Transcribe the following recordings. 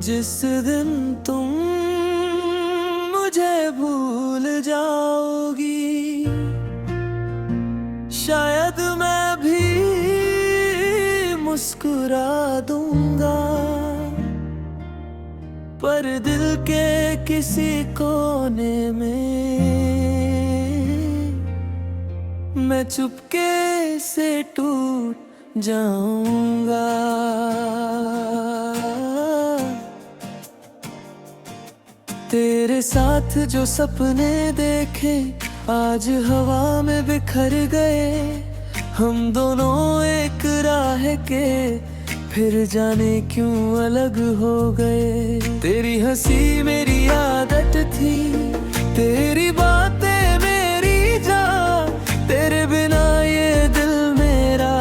जिस दिन तुम मुझे भूल जाओगी, शायद मैं भी मुस्कुरा दूंगा, पर दिल के किसी कोने में मैं चुपके से टूट जाऊंगा। तेरे साथ जो सपने देखे आज हवा में बिखर गए, हम दोनों एक राह के फिर जाने क्यों अलग हो गए। तेरी हंसी मेरी आदत थी, तेरी बातें मेरी जान, तेरे बिना ये दिल मेरा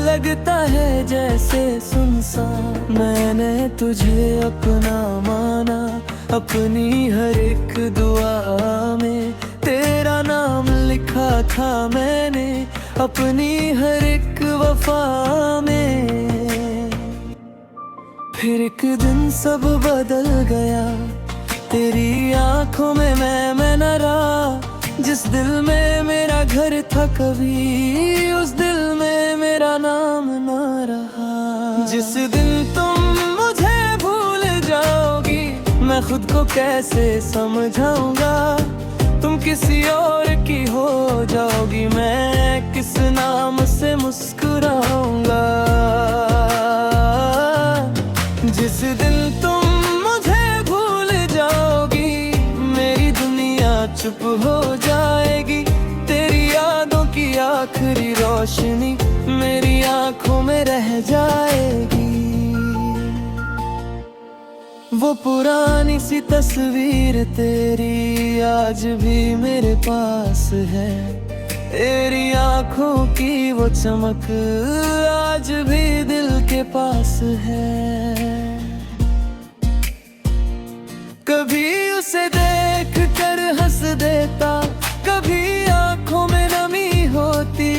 लगता है जैसे सुनसान। मैंने तुझे अपना माना, अपनी हर एक दुआ में तेरा नाम लिखा था मैंने, अपनी हर एक वफा में। फिर एक दिन सब बदल गया, तेरी आंखों में मैं न रहा। जिस दिल में मेरा घर था कभी, उस दिल में मेरा नाम न रहा। जिस दिन तुम मुझे भूल जाओगी, मैं खुद को कैसे समझाऊंगा। तुम किसी और की हो जाओगी, मैं किस नाम से मुस्कुराऊंगा। जिस दिन तुम मुझे भूल जाओगी, मेरी दुनिया चुप हो जाएगी। तेरी यादों की आखिरी रोशनी मेरी आंखों में रह जाएगी। वो पुरानी सी तस्वीर तेरी आज भी मेरे पास है, तेरी आंखों की वो चमक आज भी दिल के पास है। कभी उसे देख कर हंस देता, कभी आंखों में नमी होती।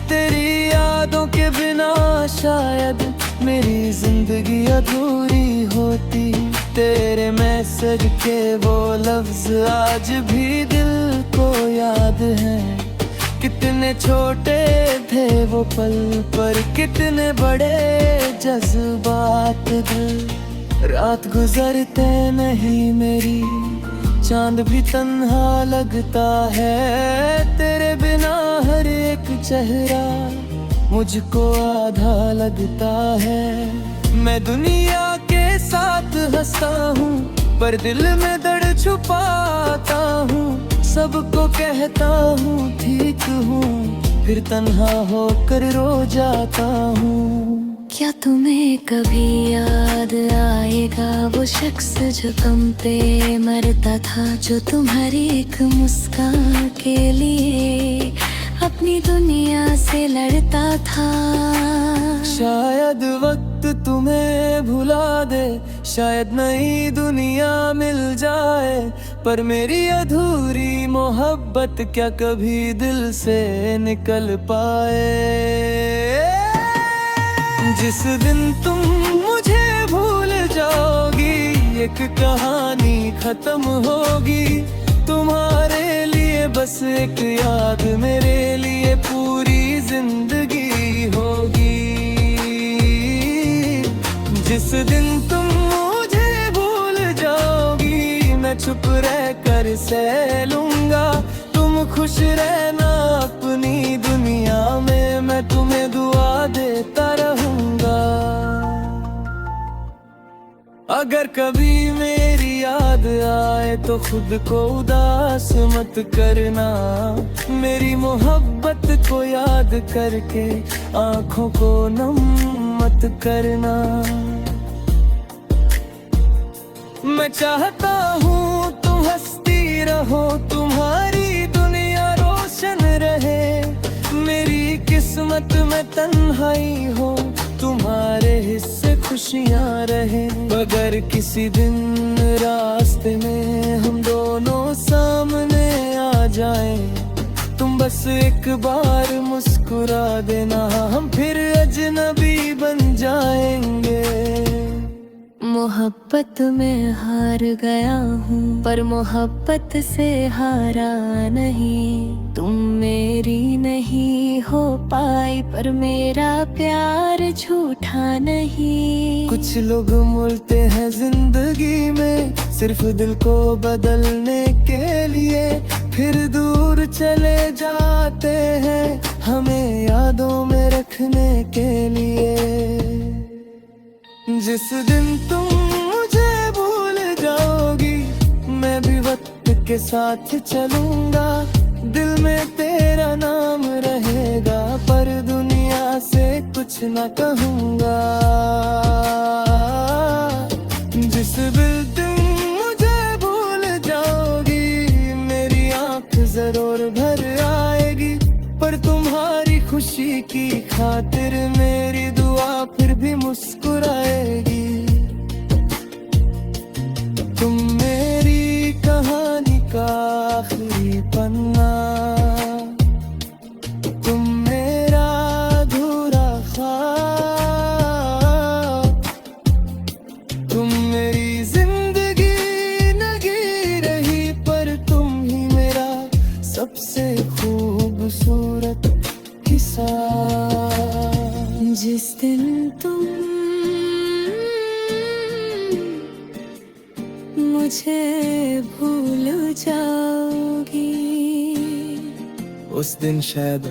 तेरी यादों के बिना शायद मेरी जिंदगी अधूरी होती। तेरे मैसेज के वो लफ्ज आज भी दिल को याद हैं। कितने छोटे थे वो पल, पर कितने बड़े जज्बात दिल। रात गुजरते नहीं मेरी, चांद भी तन्हा लगता है। तेरे बिना हर एक चेहरा मुझको आधा लगता है। मैं दुनिया के साथ हंसता हूँ, पर दिल में दर्द छुपाता हूँ। सबको कहता हूँ ठीक हूँ, फिर तन्हा होकर रो जाता हूँ। क्या तुम्हें कभी याद आएगा वो शख्स जो तुम पे मरता था, जो तुम्हारी एक मुस्कान के लिए अपनी दुनिया से लड़ता था। शायद वक्त तुम्हें भुला दे, शायद नई दुनिया मिल जाए, पर मेरी अधूरी मोहब्बत क्या कभी दिल से निकल पाए। जिस दिन तुम मुझे भूल जाओगी, एक कहानी खत्म होगी। तुम्हारे लिए बस एक याद, मेरे लिए पूरी जिंदगी होगी। जिस दिन तुम मुझे भूल जाओगी, मैं चुप रह कर सह लूंगा। तुम खुश रहना अपनी दुनिया में, मैं तुम्हें दुआ देता रहूंगा। अगर कभी मेरी याद आए तो खुद को उदास मत करना। मेरी मोहब्बत को याद करके आंखों को नम मत करना। मैं चाहता हूँ तुम हंसती रहो, तुम्हारी दुनिया रोशन रहे। मेरी किस्मत में तन्हाई हो, तुम्हारे हिस्से खुशियाँ रहे। अगर किसी दिन रास्ते में हम दोनों सामने आ जाएं, तुम बस एक बार मुस्कुरा देना, हम फिर अजनबी बन जाएंगे। मोहब्बत में हार गया हूँ, पर मोहब्बत से हारा नहीं। तुम मेरी नहीं हो पाई, पर मेरा प्यार झूठा नहीं। कुछ लोग बोलते हैं जिंदगी में सिर्फ दिल को बदलने के लिए, फिर दूर चले जाते हैं हमें यादों में रखने के लिए। जिस दिन तुम मुझे भूल जाओगी, मैं भी वक्त के साथ चलूंगा। दिल में तेरा नाम रहेगा, पर दुनिया से कुछ न कहूंगा। जिस दिन तुम मुझे भूल जाओगी, मेरी आंख जरूर भर आएगी, पर तुम्हारी खुशी की खातिर मेरी दुआ फिर भी मुस्कुराएगी। तुम मेरी कहानी का आखिरी पन्ना, तुम मेरा अधूरा ख्वाब, तुम मेरी जिंदगी लगी रही, पर तुम ही मेरा सबसे खूबसूरत किस्सा। जिस दिन तुम मुझे भूल जाओगी, उस दिन शायद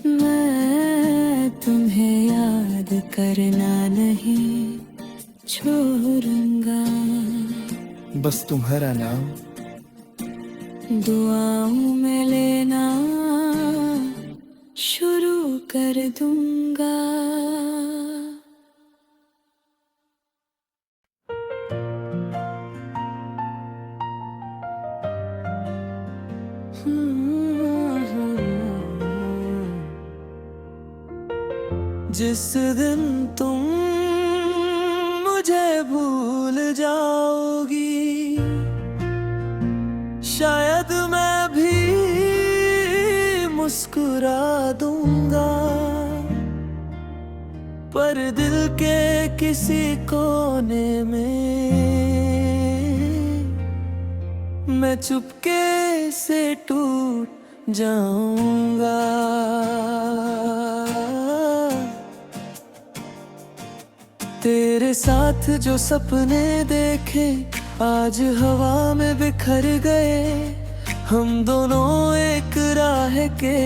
मैं तुम्हें याद करना नहीं छोड़ूंगा। बस तुम्हारा नाम दुआओं में लेना शुरू कर दूंगा। जिस दिन तुम मुझे भूल जाओगी, शायद मैं भी मुस्कुरा दूंगा, पर दिल के किसी कोने में मैं चुपके से टूट जाऊंगा। तेरे साथ जो सपने देखे आज हवा में बिखर गए, हम दोनों एक राह के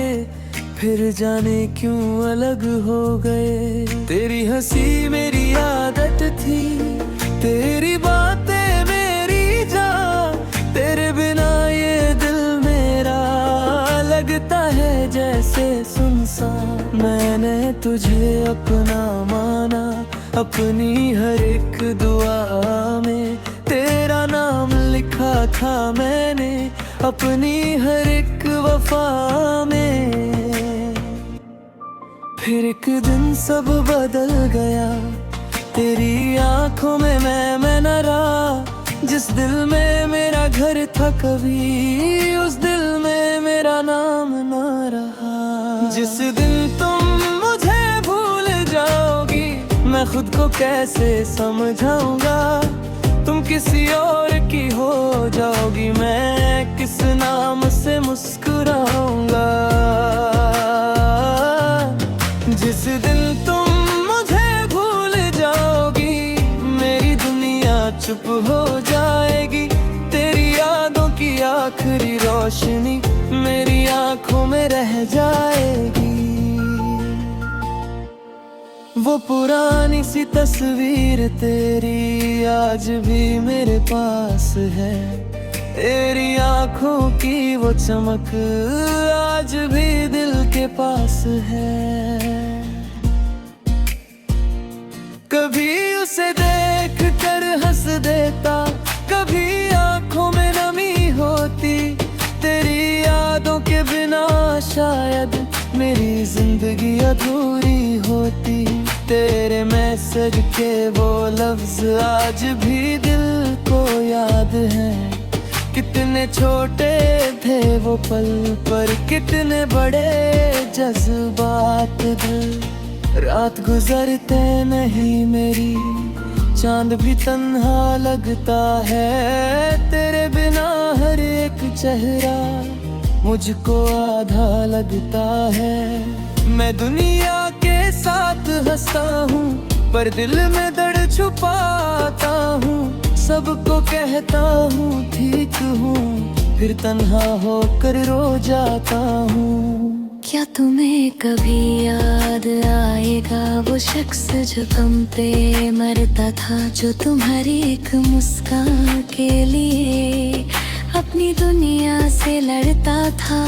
फिर जाने क्यों अलग हो गए। तेरी हंसी मेरी आदत थी, तेरी बातें मेरी जान, तेरे बिना ये दिल मेरा लगता है जैसे सुनसान। मैंने तुझे अपना माना, अपनी हर एक दुआ में तेरा नाम लिखा था मैंने, अपनी हर एक वफा में। फिर एक दिन सब बदल गया, तेरी आंखों में मैं न रहा। जिस दिल में मेरा घर था कभी, उस दिल में मेरा नाम न रहा। जिस दिन तुम मुझे भूल जाओगी, मैं खुद को कैसे समझाऊंगा। तुम किसी और की हो जाओगी, मैं किस नाम से मुस्कुराऊंगा। जिस दिन तुम मुझे भूल जाओगी, मेरी दुनिया चुप हो जाएगी। तेरी यादों की आखिरी रोशनी मेरी आंखों में रह जाएगी। वो पुरानी सी तस्वीर तेरी आज भी मेरे पास है, तेरी आंखों की वो चमक आज भी दिल के पास है। कभी उसे देख कर हंस देता, कभी आंखों में नमी होती। तेरी यादों के बिना शायद मेरी जिंदगी अधूरी होती। तेरे मैसेज के वो लफ्ज आज भी दिल को याद हैं। कितने छोटे थे वो पल, पर कितने बड़े जज्बात दिल। रात गुजरते नहीं मेरी, चांद भी तन्हा लगता है तेरे बिना, हर एक चेहरा मुझको आधा लगता है। मैं दुनिया के साथ हंसता हूँ पर दिल में दर्द छुपाता हूँ। सबको कहता हूँ ठीक हूँ, फिर तन्हा होकर रो जाता हूँ। क्या तुम्हें कभी याद आएगा वो शख्स जो तुम पे मरता था, जो तुम्हारी एक मुस्कान के लिए अपनी दुनिया से लड़ता था।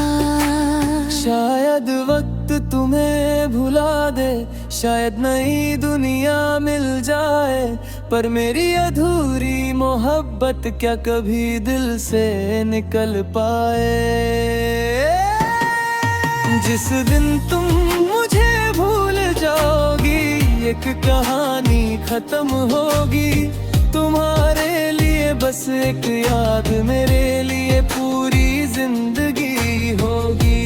शायद वक्त तुम्हें भुला दे, शायद नई दुनिया मिल जाए, पर मेरी अधूरी मोहब्बत क्या कभी दिल से निकल पाए। जिस दिन तुम मुझे भूल जाओगी, एक कहानी खत्म होगी। तुम्हारे लिए बस एक याद, मेरे लिए पूरी जिंदगी होगी।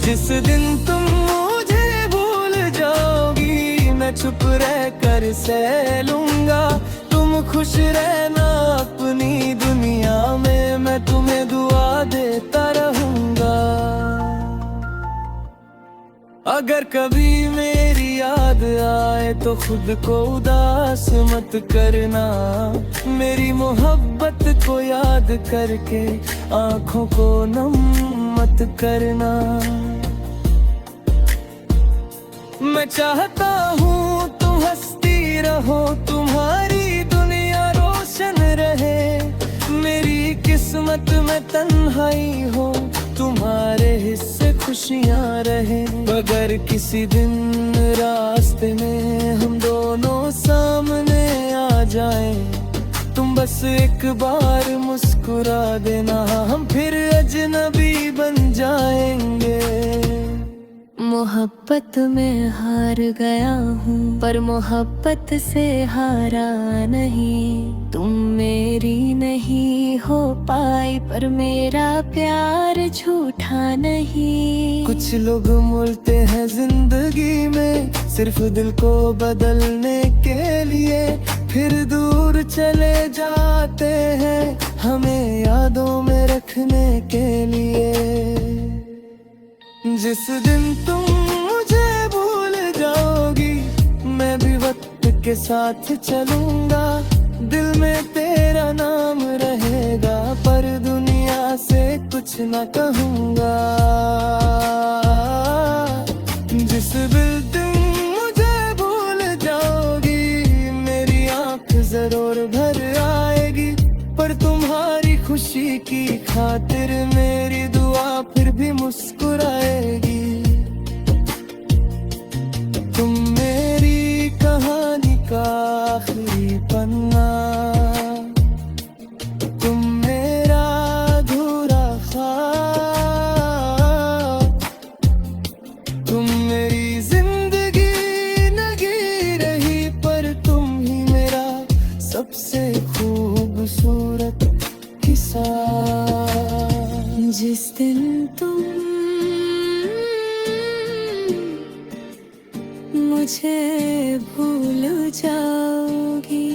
जिस दिन तुम मुझे भूल जाओगी, मैं चुप रह कर सह लूंगा। तुम खुश रहना अपनी दुनिया में, मैं तुम्हें दुआ देता रहूंगा। अगर कभी मेरी याद आए तो खुद को उदास मत करना। मेरी मोहब्बत को याद करके आंखों को नम मत करना। मैं चाहता हूँ तुम हंसती रहो, तुम्हारी दुनिया रोशन रहे। मेरी किस्मत में तन्हाई हो, तुम्हारे हिस्से खुशियाँ रहे। अगर किसी दिन रास्ते में हम दोनों सामने आ जाएं, तुम बस एक बार मुस्कुरा देना, हम फिर अजनबी बन जाएंगे। मोहब्बत में हार गया हूँ पर मोहब्बत से हारा नहीं। तुम मेरी नहीं हो पाई पर मेरा प्यार झूठा नहीं। कुछ लोग मिलते हैं जिंदगी में सिर्फ दिल को बदलने के लिए, फिर दूर चले जाते हैं हमें यादों में रखने के लिए। जिस दिन तुम मुझे भूल जाओगी, मैं भी वक्त के साथ चलूंगा। दिल में तेरा नाम रहेगा पर दुनिया से कुछ न कहूँगा। जिस दिन तुम मुझे भूल जाओगी, मेरी आँख जरूर भर आएगी, पर तुम्हारी खुशी की खातिर मेरी दुआ फिर भी मुस्कुराएगी। तुम मेरी कहानी का आखिरी पन्ना, तुम मेरा अधूरा ख्वाब, तुम मेरी जिंदगी लगी रही, पर तुम ही मेरा सबसे खूबसूरत किस्सा। जिस दिन तुम मुझे भूल जाओगी,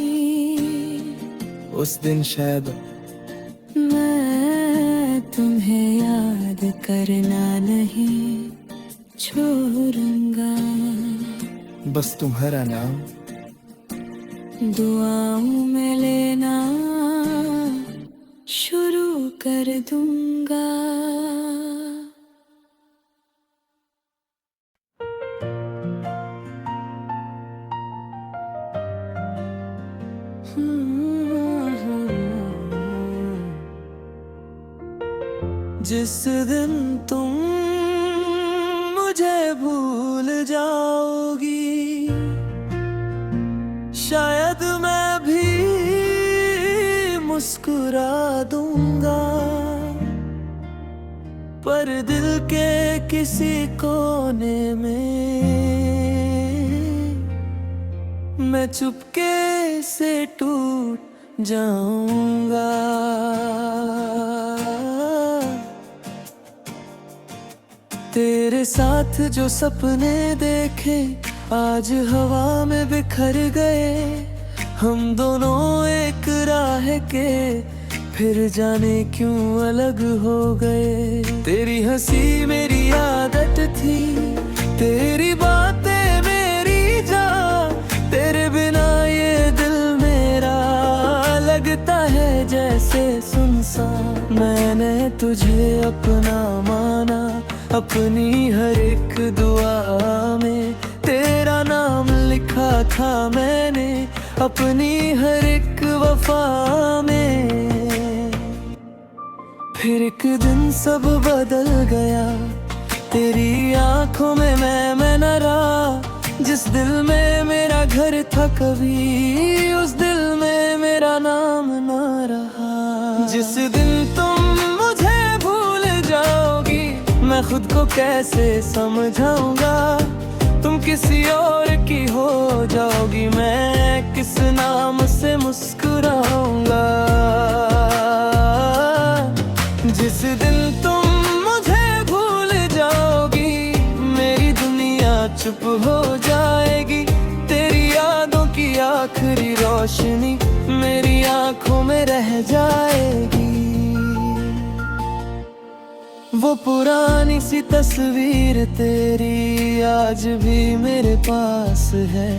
उस दिन शायद मैं तुम्हें याद करना नहीं छोड़ूंगा। बस तुम्हारा नाम दुआओं में लेना शुरू कर दूंगा। जिस दिन तुम मुझे भूल जाओगी, शायद मैं भी मुस्कुरा दूंगा, पर दिल के किसी कोने में मैं चुपके से टूट जाऊंगा। तेरे साथ जो सपने देखे आज हवा में बिखर गए हम दोनों एक राह के, फिर जाने क्यों अलग हो गए। तेरी हंसी मेरी आदत थी, तेरी बातें मेरी जान, तेरे बिना ये दिल मेरा लगता है जैसे सुनसान। मैंने तुझे अपना माना, अपनी हर एक दुआ में तेरा नाम लिखा था मैंने, अपनी हर एक वफा में। फिर एक दिन सब बदल गया, तेरी आंखों में मैं न रहा। जिस दिल में मेरा घर था कभी, उस दिल में मेरा नाम न रहा। जिस दिन तुम मुझे भूल जाओगी, मैं खुद को कैसे समझाऊंगा। तुम किसी और की हो जाओगी, मैं किस नाम से मुस्कुराऊंगा। जिस दिन तुम मुझे भूल जाओगी, मेरी दुनिया चुप हो जाएगी। तेरी यादों की आखिरी रोशनी मेरी आंखों में रह जाएगी। वो पुरानी सी तस्वीर तेरी आज भी मेरे पास है,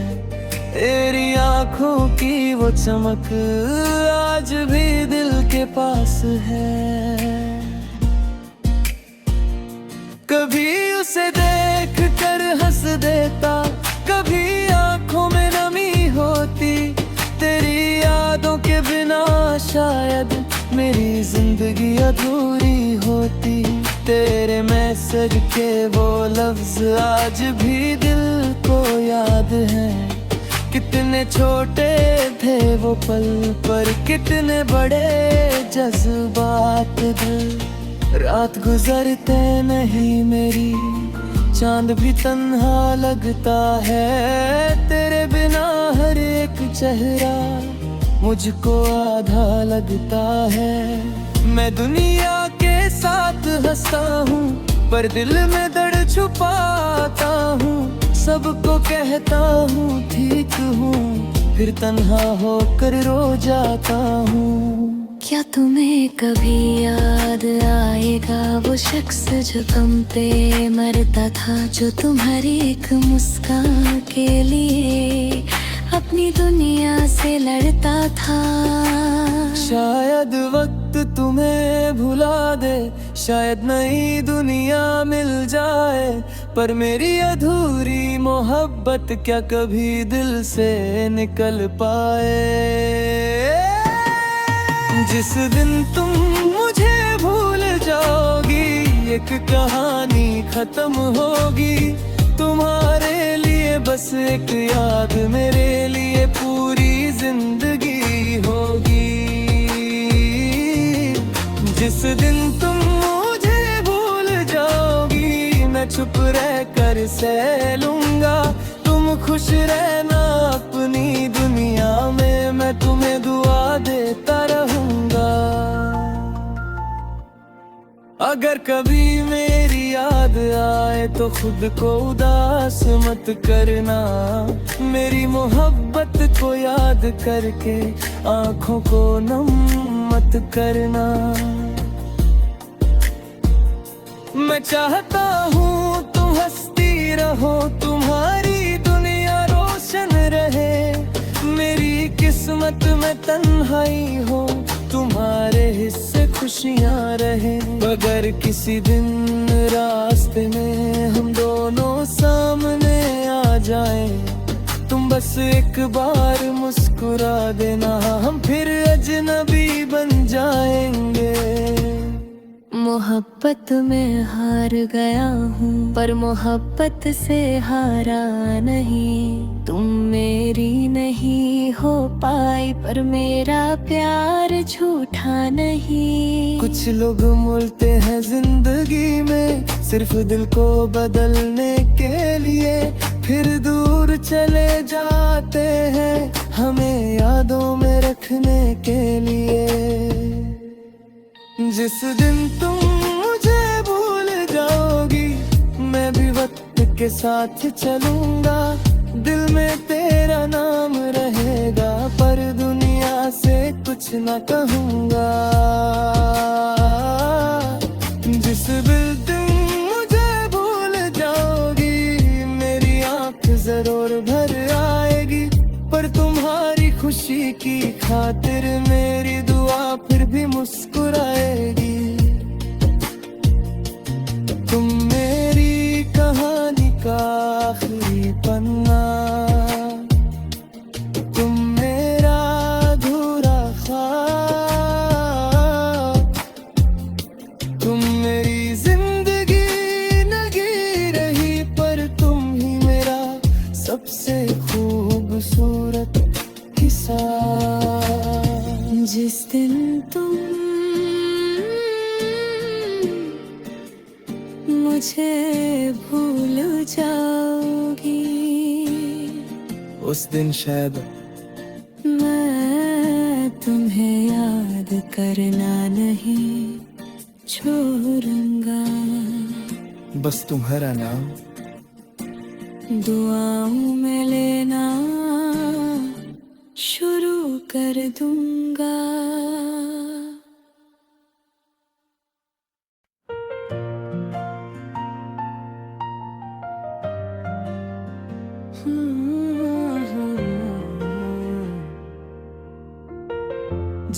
तेरी आंखों की वो चमक आज भी दिल के पास है। कभी उसे देख कर हंस देता, कभी आंखों में नमी होती। तेरी यादों के बिना शायद मेरी जिंदगी अधूरी होती। तेरे मैसेज के वो लफ्ज आज भी दिल को याद हैं। कितने छोटे थे वो पल, पर कितने बड़े जज्बात दिल। रात गुजरते नहीं मेरी, चांद भी तन्हा लगता है। तेरे बिना हर एक चेहरा मुझको आधा लगता है। मैं दुनिया के साथ हंसता हूँ, पर दिल में दर्द छुपाता हूँ। सबको कहता हूँ ठीक हूँ, फिर तन्हा होकर रो जाता हूँ। क्या तुम्हें कभी याद आएगा वो शख्स जो गम पे मरता था, जो तुम्हारी एक मुस्कान के लिए अपनी दुनिया से लड़ता था। शायद वक्त तुम्हें भुला दे, शायद नई दुनिया मिल जाए, पर मेरी अधूरी मोहब्बत क्या कभी दिल से निकल पाए। जिस दिन तुम मुझे भूल जाओगी, एक कहानी खत्म होगी। तुम्हारे लिए बस एक याद, मेरे लिए पूरी जिंदगी होगी। जिस दिन तुम मुझे भूल जाओगी, मैं चुप रह कर सह लूंगा। तुम खुश रहना अपनी दुनिया में, मैं तुम्हें दुआ देता रहूंगा। अगर कभी मेरी याद आए तो खुद को उदास मत करना। मेरी मोहब्बत को याद करके आंखों को नम मत करना। मैं चाहता हूँ तुम हंसती रहो, तुम्हारी दुनिया रोशन रहे। मेरी किस्मत में तन्हाई हो, तुम्हारे हिस्से खुशियाँ रहे। अगर किसी दिन रास्ते में हम दोनों सामने आ जाएं, तुम बस एक बार मुस्कुरा देना, हम फिर अजनबी बन जाएंगे। मोहब्बत में हार गया हूँ, पर मोहब्बत से हारा नहीं। तुम मेरी नहीं हो पाई, पर मेरा प्यार झूठा नहीं। कुछ लोग मिलते हैं जिंदगी में सिर्फ दिल को बदलने के लिए, फिर दूर चले जाते हैं हमें यादों में रखने के लिए। जिस दिन तुम मुझे भूल जाओगी, मैं भी वक्त के साथ चलूंगा। दिल में तेरा नाम रहेगा, पर दुनिया से कुछ न कहूँगा। जिस दिल तुम मुझे भूल जाओगी, मेरी आँख जरूर भर आएगी, पर तुम्हारी खुशी की खातिर मेरी दुआ फिर भी मुस्कुराएगी। तुम मेरी कहानी का आखिरी पन्ना, तुम मेरा अधूरा ख्वाब, तुम मेरी जिंदगी लगी रही, पर तुम ही मेरा सबसे खूबसूरत किस्सा। जिस दिन तुम मुझे भूल जाओगी, उस दिन शायद मैं तुम्हें याद करना नहीं छोड़ूंगा। बस तुम्हारा नाम दुआओं में लेना शुरू कर दूंगा।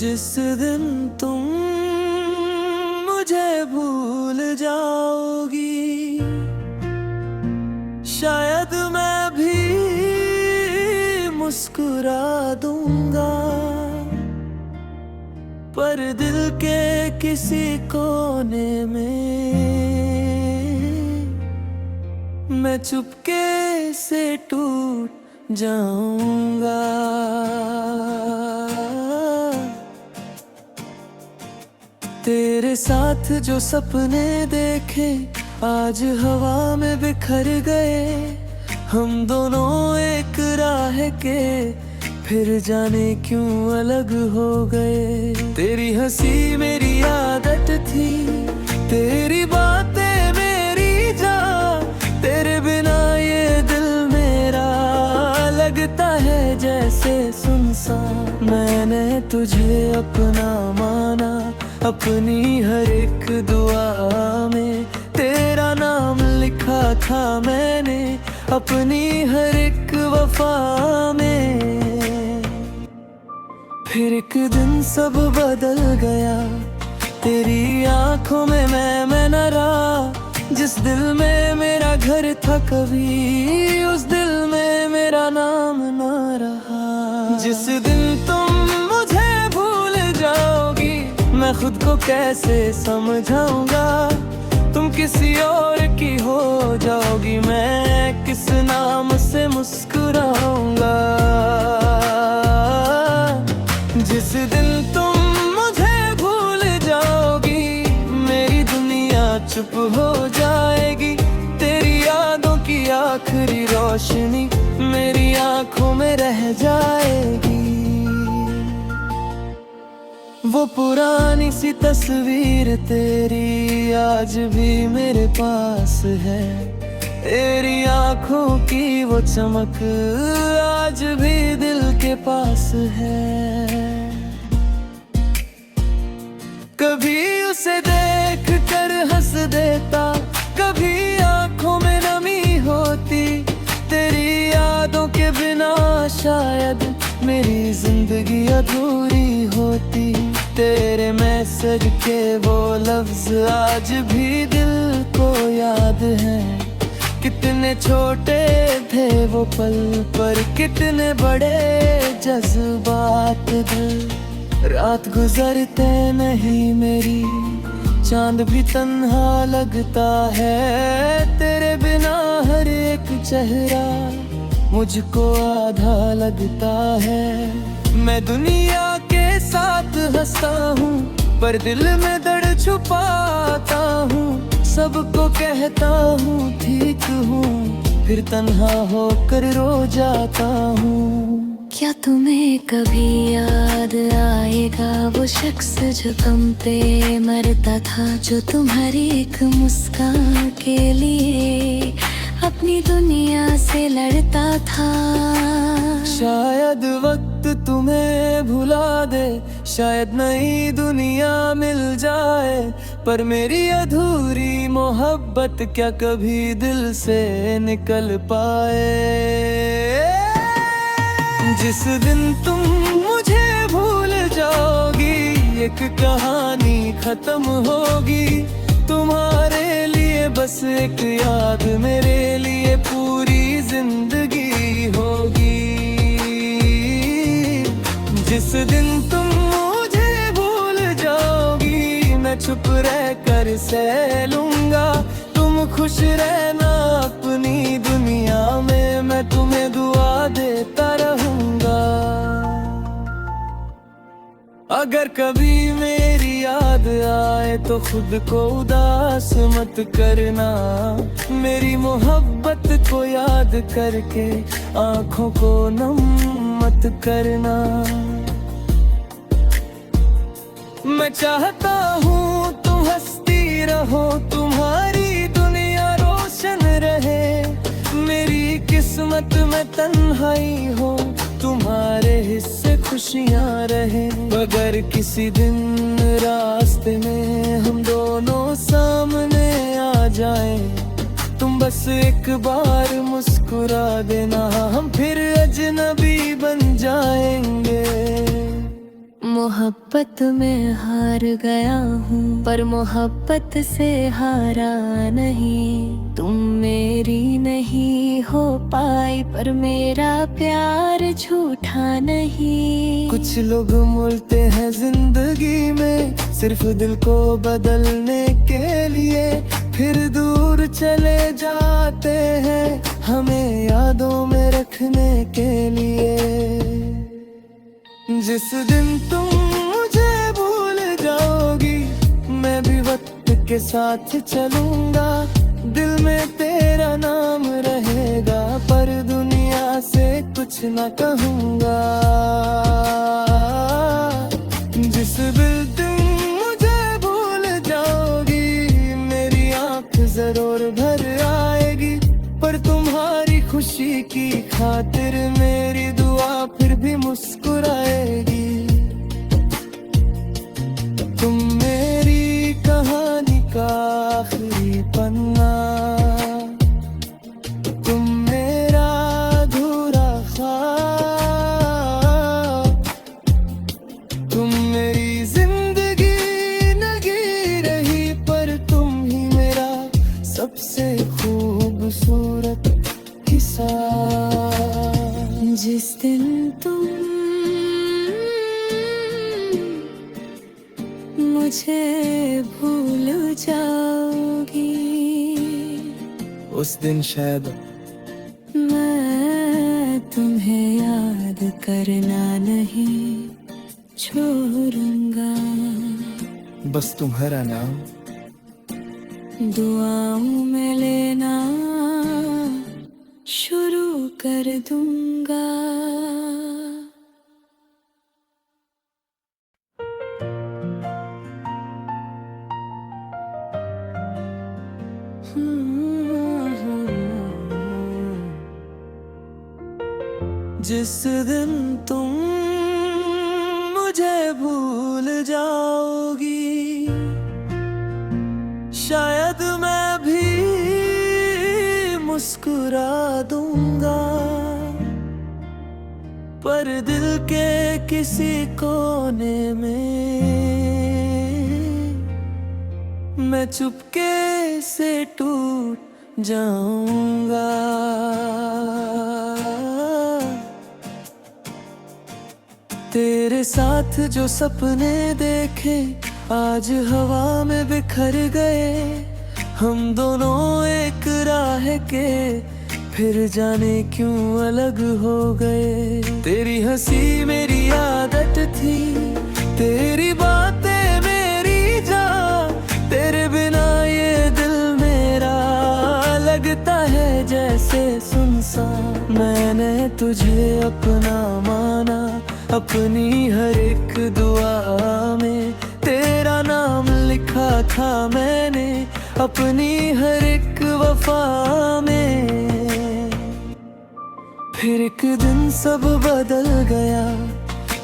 जिस दिन तुम मुझे भूल जाओगी, शायद मैं भी मुस्कुरा दूंगा, पर दिल के किसी कोने में मैं चुपके से टूट जाऊंगा। तेरे साथ जो सपने देखे आज हवा में बिखर गए, हम दोनों एक राह के फिर जाने क्यों अलग हो गए। तेरी हंसी मेरी आदत थी, तेरी बातें मेरी जान, तेरे बिना ये दिल मेरा लगता है जैसे सुनसान। मैंने तुझे अपना माना, अपनी हर एक दुआ में तेरा नाम लिखा था मैंने, अपनी हर एक वफा में। फिर एक दिन सब बदल गया, तेरी आंखों में मैं न रहा। जिस दिल में मेरा घर था कभी, उस दिल में मेरा नाम न रहा। जिस दिन तुम मुझे भूल जाओगी, मैं खुद को कैसे समझाऊंगा। तुम किसी और की हो जाओगी, मैं किस नाम से मुस्कुराऊंगा। जिस दिन तुम मुझे भूल जाओगी, मेरी दुनिया चुप हो जाएगी। तेरी यादों की आखिरी रोशनी मेरी आंखों में रह जाएगी। वो पुरानी सी तस्वीर तेरी आज भी मेरे पास है, तेरी आंखों की वो चमक आज भी दिल के पास है। कभी उसे देख कर हंस देता, कभी आंखों में नमी होती। तेरी यादों के बिना शायद मेरी जिंदगी अधूरी होती। तेरे मैसेज के वो लफ्ज आज भी दिल को याद हैं। कितने छोटे थे वो पल, पर कितने बड़े जज्बात दिल। रात गुजरते नहीं मेरी, चांद भी तन्हा लगता है। तेरे बिना हर एक चेहरा मुझको आधा लगता है। मैं दुनिया के साथ हंसता हूँ, पर दिल में दर्द छुपाता हूँ। सबको कहता हूँ ठीक हूँ, फिर तन्हा होकर रो जाता हूँ। क्या तुम्हें कभी याद आएगा वो शख्स जो गम पे मरता था, जो तुम्हारी एक मुस्कान के लिए अपनी दुनिया से लड़ता था। शायद वक्त तुम्हें भुला दे, शायद नई दुनिया मिल जाए, पर मेरी अधूरी मोहब्बत क्या कभी दिल से निकल पाए। जिस दिन तुम मुझे भूल जाओगी, एक कहानी खत्म होगी। तुम्हारे लिए बस एक याद, मेरे लिए पूरी जिंदगी होगी। जिस दिन तुम मुझे भूल जाओगी, मैं चुप रह कर सह लूंगा। तुम खुश रहना अपनी दुनिया में, मैं तुम्हें दुआ देता रहूंगा। अगर कभी मेरी याद आए तो खुद को उदास मत करना। मेरी मोहब्बत को याद करके आंखों को नम मत करना। मैं चाहता हूँ तुम हंसती रहो, तुम्हारी दुनिया रोशन रहे। मेरी किस्मत में तन्हाई हो, तुम्हारे हिस्से खुशियाँ रहे। अगर किसी दिन रास्ते में हम दोनों सामने आ जाएं, तुम बस एक बार मुस्कुरा देना, हम फिर अजनबी बन जाएंगे। मोहब्बत में हार गया हूँ, पर मोहब्बत से हारा नहीं। तुम मेरी नहीं हो पाई, पर मेरा प्यार झूठा नहीं। कुछ लोग मिलते हैं जिंदगी में सिर्फ दिल को बदलने के लिए, फिर दूर चले जाते हैं हमें यादों में रखने के लिए। जिस दिन तुम मुझे भूल जाओगी, मैं भी वक्त के साथ चलूंगा। दिल में तेरा नाम रहेगा, पर दुनिया से कुछ न कहूंगा। जिस दिल तुम मुझे भूल जाओगी, मेरी आंख जरूर भर आएगी, पर तुम्हारी खुशी की खातिर मेरी दुआ फिर भी मुस्कुराएगी। तुम मेरी कहानी का आखिरी पन्ना, तुम मेरा अधूरा ख्वाब। तुम मेरी जिंदगी लगी रही, पर तुम ही मेरा सबसे खूबसूरत हिस्सा। जिस दिन तुम मुझे भूल जाओगी, उस दिन शायद मैं तुम्हें याद करना नहीं छोड़ूंगा। बस तुम्हारा नाम दुआओं में लेना शुरू कर दूंगा। जिस दिन तुम मुझे भूल जाओगी, शायद मैं भी मुस्कुरा दूंगा, पर दिल के किसी कोने में मैं चुपके से टूट जाऊंगा। तेरे साथ जो सपने देखे आज हवा में बिखर गए। हम दोनों एक राह के फिर जाने क्यों अलग हो गए। तेरी हंसी मेरी आदत थी, तेरी बातें मेरी जान। तेरे बिना ये दिल मेरा लगता है जैसे सुनसान। मैंने तुझे अपना माना, अपनी हर एक दुआ में तेरा नाम लिखा था मैंने। अपनी हर एक वफा में। फिर एक दिन सब बदल गया,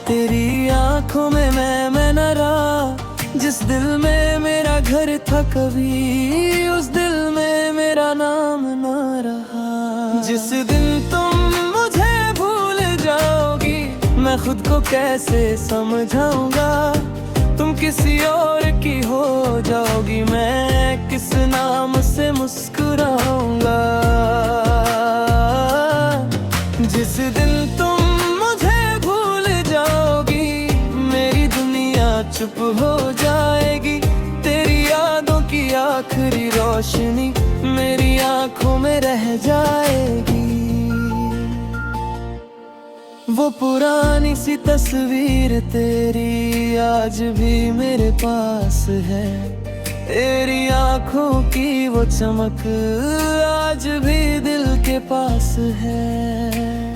तेरी आंखों में मैं न रहा। जिस दिल में मेरा घर था कभी, उस दिल में मेरा नाम न रहा। जिस दिन तुम मुझे भूल जाओगी, मैं खुद को कैसे समझाऊंगा। तुम किसी और की हो जाओगी, मैं किस नाम से मुस्कुराऊंगा। जिस दिन तुम मुझे भूल जाओगी, मेरी दुनिया चुप हो जाएगी। तेरी यादों की आखिरी रोशनी मेरी आंखों में रह जाएगी। वो पुरानी सी तस्वीर तेरी आज भी मेरे पास है। तेरी आंखों की वो चमक आज भी दिल के पास है।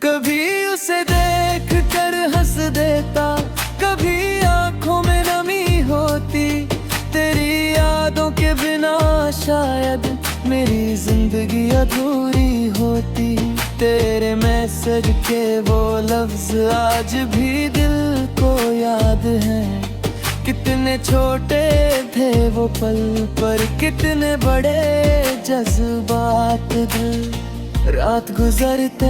कभी उसे देख कर हंस देता, कभी आंखों में नमी होती। तेरी यादों के बिना शायद मेरी जिंदगी अधूरी होती। तेरे मैसेज के वो लफ्ज आज भी दिल को याद हैं। कितने छोटे थे वो पल, पर कितने बड़े जज्बात दिल। रात गुजरते